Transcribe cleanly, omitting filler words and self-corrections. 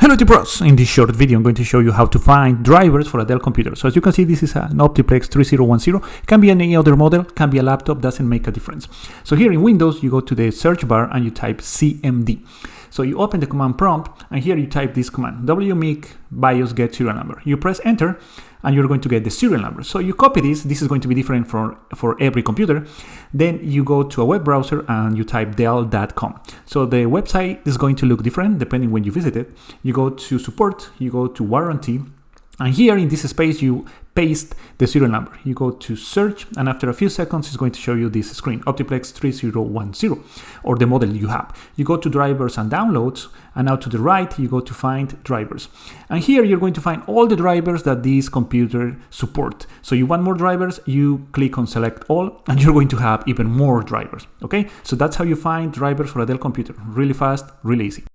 Hello T-Pros! In this short video I'm going to show you how to find drivers for a Dell computer. So as you can see, this is an Optiplex 3010. It can be any other model, can be a laptop, doesn't make a difference. So here in Windows you go to the search bar and you type CMD. So you open the command prompt and here you type this command, wmic BIOS get serial number. You press enter and you're going to get the serial number. So you copy this is going to be different for every computer. Then you go to a web browser and you type dell.com. So the website is going to look different depending when you visit it. You go to support, you go to warranty, and here in this space you paste the serial number. You go to search and after a few seconds it's going to show you this screen, Optiplex 3010, or the model you have. You go to drivers and downloads, and now to the right you go to find drivers. And here you're going to find all the drivers that this computer support. So you want more drivers, you click on select all and you're going to have even more drivers. Okay, so that's how you find drivers for a Dell computer. Really fast, really easy.